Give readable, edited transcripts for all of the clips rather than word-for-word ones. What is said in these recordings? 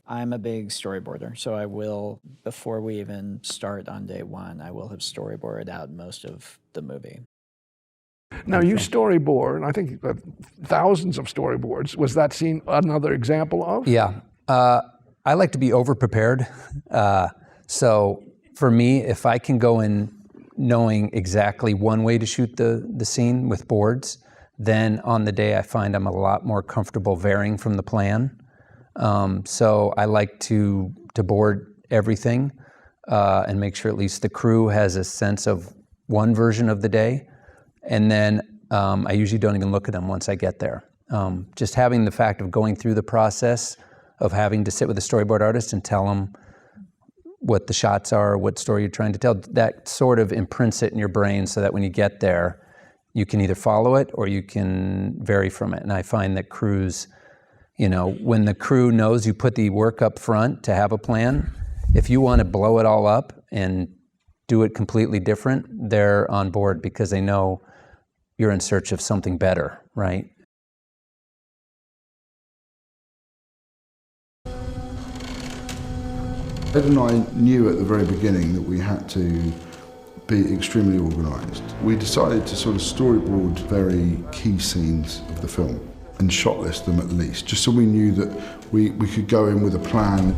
I'm a big storyboarder, so I will, before we even start on day one, I will have storyboarded out most of the movie. Now you storyboard, I think thousands of storyboards. Was that scene another example of? Yeah, I like to be over-prepared. So for me, if I can go in knowing exactly one way to shoot the scene with boards, then on the day I find I'm a lot more comfortable varying from the plan. So I like to board everything and make sure at least the crew has a sense of one version of the day. And then I usually don't even look at them once I get there. Just having the fact of going through the process of having to sit with a storyboard artist and tell them what the shots are, what story you're trying to tell, that sort of imprints it in your brain so that when you get there, you can either follow it or you can vary from it. And I find that crews, you know, when the crew knows you put the work up front to have a plan, if you want to blow it all up and do it completely different, they're on board because they know you're in search of something better, right? Ed and I knew at the very beginning that we had to be extremely organised. We decided to sort of storyboard very key scenes of the film and shot list them at least, just so we knew that we could go in with a plan.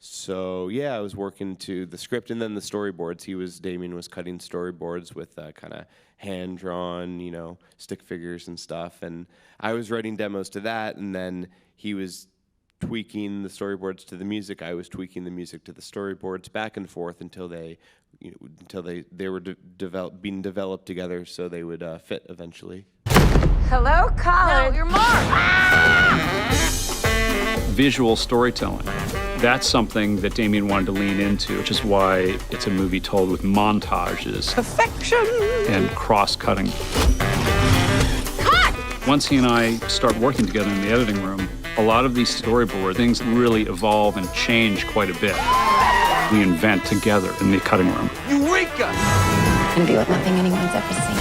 So yeah, I was working to the script and then the storyboards. Damien was cutting storyboards with kind of hand-drawn, you know, stick figures and stuff. And I was writing demos to that, and then he was tweaking the storyboards to the music. I was tweaking the music to the storyboards, back and forth until they, you know, they were being developed together, so they would fit eventually. Hello, Colin. No, you're Mark. Visual storytelling. That's something that Damien wanted to lean into, which is why it's a movie told with montages. Perfection. And cross-cutting. Cut! Once he and I start working together in the editing room, a lot of these storyboard things really evolve and change quite a bit. We invent together in the cutting room. Eureka! And be like nothing anyone's ever seen.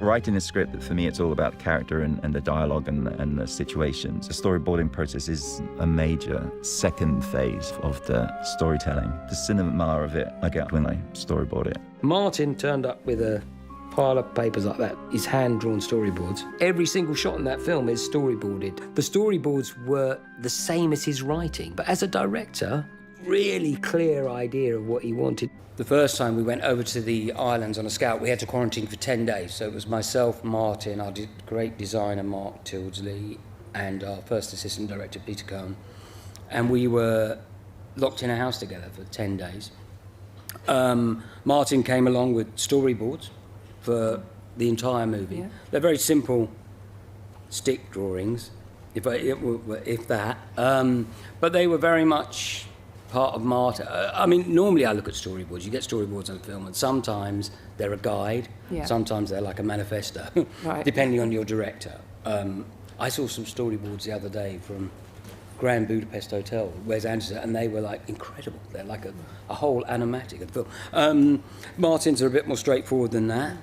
Writing a script, for me, it's all about the character and the dialogue and the situations. The storyboarding process is a major second phase of the storytelling. The cinema of it I get when I storyboard it. Martin turned up with a pile of papers like that, his hand-drawn storyboards. Every single shot in that film is storyboarded. The storyboards were the same as his writing, but as a director, really clear idea of what he wanted. The first time we went over to the islands on a scout, we had to quarantine for 10 days. So it was myself, Martin, our great designer, Mark Tildesley, and our first assistant director, Peter Cohn. And we were locked in a house together for 10 days. Martin came along with storyboards for the entire movie. Yeah. They're very simple stick drawings, if that. But they were very much part of Martin. I mean, normally I look at storyboards. You get storyboards on film, and sometimes they're a guide, sometimes they're like a manifesto, right. Depending on your director. I saw some storyboards the other day from Grand Budapest Hotel, Wes Anderson, and they were like incredible. They're like a whole animatic of the film. Martin's are a bit more straightforward than that,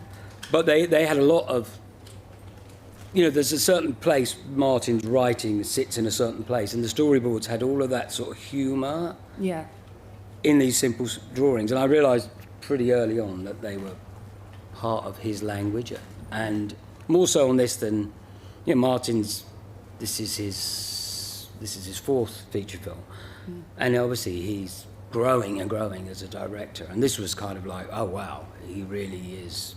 but they had a lot of, you know, there's a certain place Martin's writing sits in a certain place, and the storyboards had all of that sort of humour in these simple drawings. And I realised pretty early on that they were part of his language, and more so on this than, you know, Martin's. This is his fourth feature film, and obviously he's growing and growing as a director. And this was kind of like, oh wow, he really is.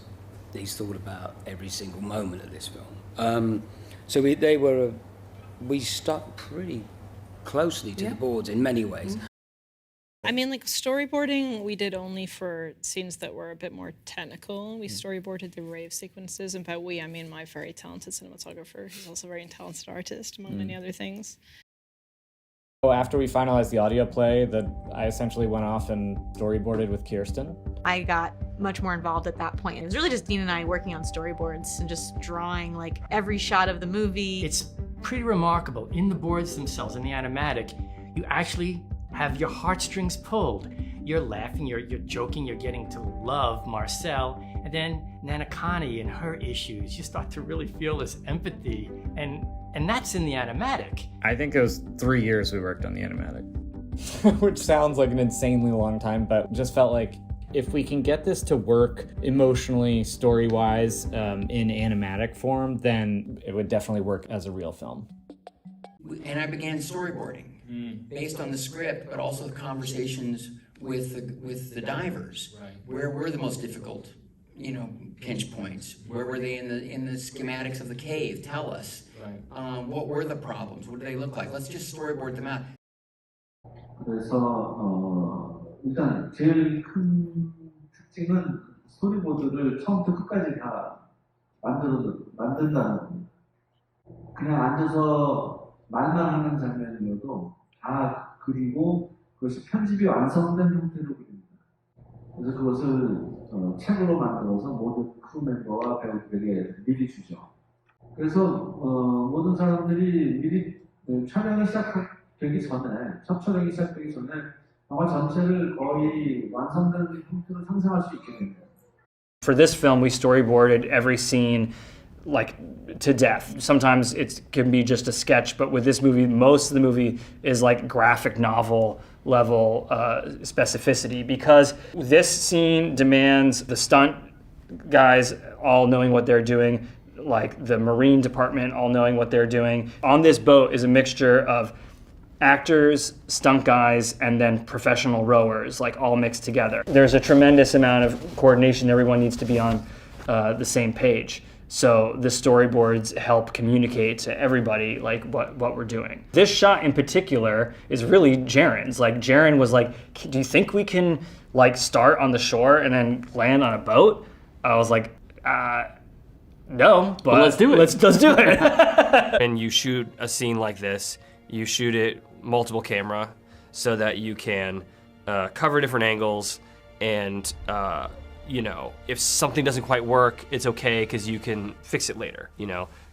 He's thought about every single moment of this film. So we stuck pretty closely to the boards in many ways. I mean, like storyboarding, we did only for scenes that were a bit more technical. We storyboarded the rave sequences, and by we, I mean my very talented cinematographer, who's also a very talented artist, among many other things. After we finalized the audio play, I essentially went off and storyboarded with Kirsten. I got much more involved at that point. It was really just Dean and I working on storyboards and just drawing like every shot of the movie. It's pretty remarkable. In the boards themselves, in the animatic, you actually have your heartstrings pulled. You're laughing, you're joking, you're getting to love Marcel, and then Nana Connie and her issues. You start to really feel this empathy, and that's in the animatic. I think it was 3 years we worked on the animatic, which sounds like an insanely long time, but just felt like if we can get this to work emotionally, story-wise, in animatic form, then it would definitely work as a real film. And I began storyboarding based on the script, but also the conversations with the divers. Right. Where were the most difficult, pinch points? Where were they in the schematics of the cave? Tell us. Right. What were the problems? What did they look like? Let's just storyboard them out. 그래서 일단 제일 큰 특징은 스토리보드를 처음부터 끝까지 다 만든다는 겁니다. 그냥 앉아서 말만 하는 장면이어도 다 그리고 그것이 편집이 완성된 형태로 그립니다. 그래서 그것을 책으로 만들어서 모든 크루 멤버와 배우들에게 미리 주죠. 그래서 모든 사람들이 미리 촬영이 시작되기 전에, 첫 촬영이 시작되기 전에 영화 전체를 거의 완성된 형태로 상상할 수 있게 됩니다. For this film, we storyboarded every scene like to death. Sometimes it can be just a sketch, but with this movie, most of the movie is like graphic novel level specificity, because this scene demands the stunt guys all knowing what they're doing, like the Marine department all knowing what they're doing. On this boat is a mixture of actors, stunt guys, and then professional rowers, like all mixed together. There's a tremendous amount of coordination. Everyone needs to be on the same page. So the storyboards help communicate to everybody like what we're doing. This shot in particular is really Jaren's. Like Jaren was like, do you think we can like start on the shore and then land on a boat? I was like, no, but let's do it. Let's do it. And you shoot a scene like this, you shoot it multiple camera so that you can cover different angles, and if something doesn't quite work, it's okay because you can fix it later.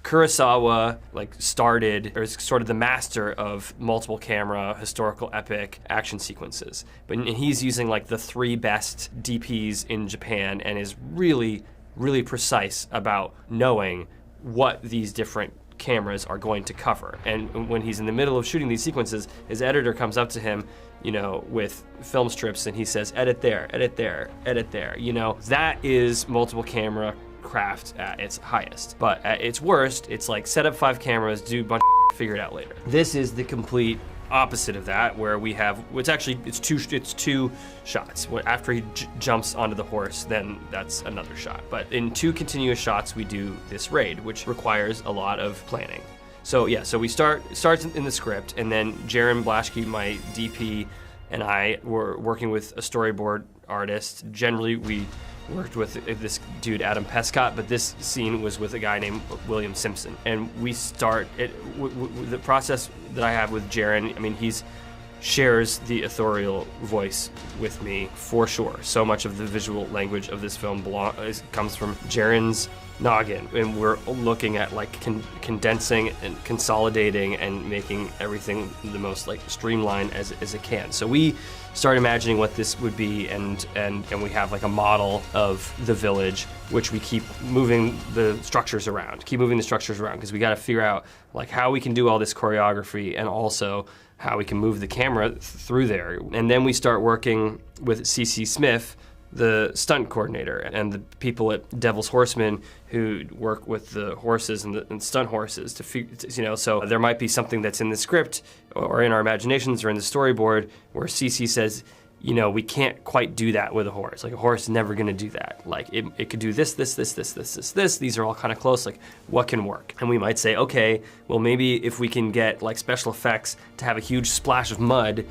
Kurosawa started, or is sort of the master of multiple camera historical epic action sequences, but he's using the 3 best DPs in Japan and is really, really precise about knowing what these different cameras are going to cover. And when he's in the middle of shooting these sequences, his editor comes up to him, with film strips, and he says, edit there, edit there, edit there. That is multiple camera craft at its highest. But at its worst, it's like set up 5 cameras, do a bunch of figure it out later. This is the complete opposite of that, where we have, it's two shots. After he jumps onto the horse, then that's another shot. But in 2 continuous shots, we do this raid, which requires a lot of planning. So yeah, so we starts in the script, and then Jaren Blaschke, my DP, and I were working with a storyboard artist. Generally, we worked with this dude, Adam Pescott, but this scene was with a guy named William Simpson. And we start, the process that I have with Jaren, he's shares the authorial voice with me for sure. So much of the visual language of this film comes from Jaren's noggin, and we're looking at condensing and consolidating and making everything the most streamlined as it can. So we start imagining what this would be, and we have a model of the village, which we keep moving the structures around, because we got to figure out how we can do all this choreography and also how we can move the camera through there. And then we start working with CC Smith, the stunt coordinator, and the people at Devil's Horseman who work with the horses and stunt horses to figure, so there might be something that's in the script or in our imaginations or in the storyboard where CC says, we can't quite do that with a horse. A horse is never gonna do that. It could do this. These are all kind of close, what can work? And we might say, okay, well maybe if we can get special effects to have a huge splash of mud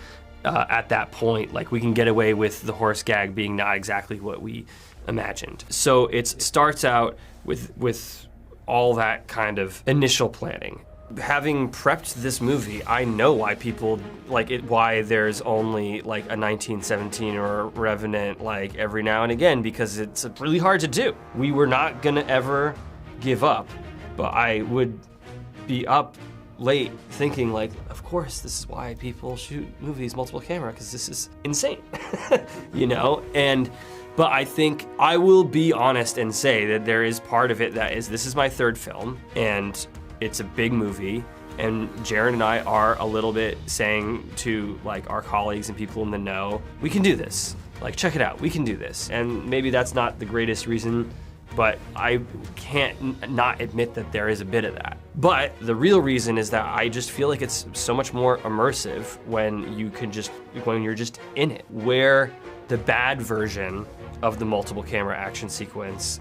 at that point. Like, we can get away with the horse gag being not exactly what we imagined. So it starts out with all that kind of initial planning. Having prepped this movie, I know why people like it, why there's only like a 1917 or a Revenant like every now and again, because it's really hard to do. We were not gonna ever give up, but I would be up late thinking like, of course, this is why people shoot movies multiple camera, because this is insane, you know? But I think I will be honest and say that there is part of it that is, this is my third film, and it's a big movie, and Jared and I are a little bit saying to like our colleagues and people in the know, we can do this. Like, check it out, we can do this. And maybe that's not the greatest reason, but I can't not admit that there is a bit of that. But the real reason is that I just feel like it's so much more immersive when you're just in it. Where the bad version of the multiple camera action sequence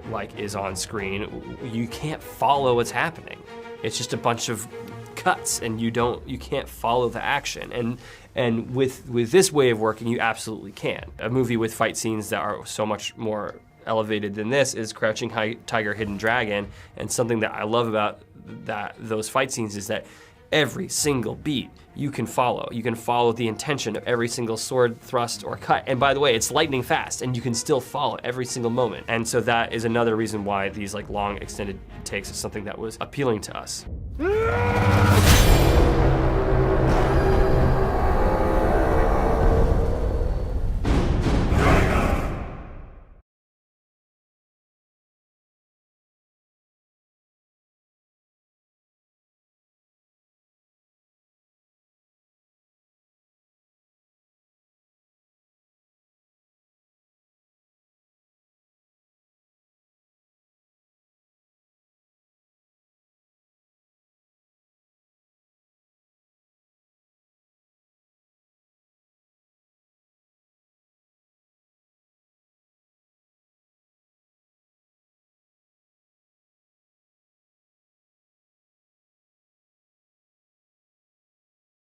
like is on screen, you can't follow what's happening. It's just a bunch of cuts, and you can't follow the action. And with this way of working, you absolutely can. A movie with fight scenes that are so much more elevated than this is Crouching Tiger, Hidden Dragon, and something that I love about those fight scenes is that every single beat you can follow. You can follow the intention of every single sword thrust or cut. And by the way, it's lightning fast, and you can still follow every single moment. And so that is another reason why these like long extended takes is something that was appealing to us.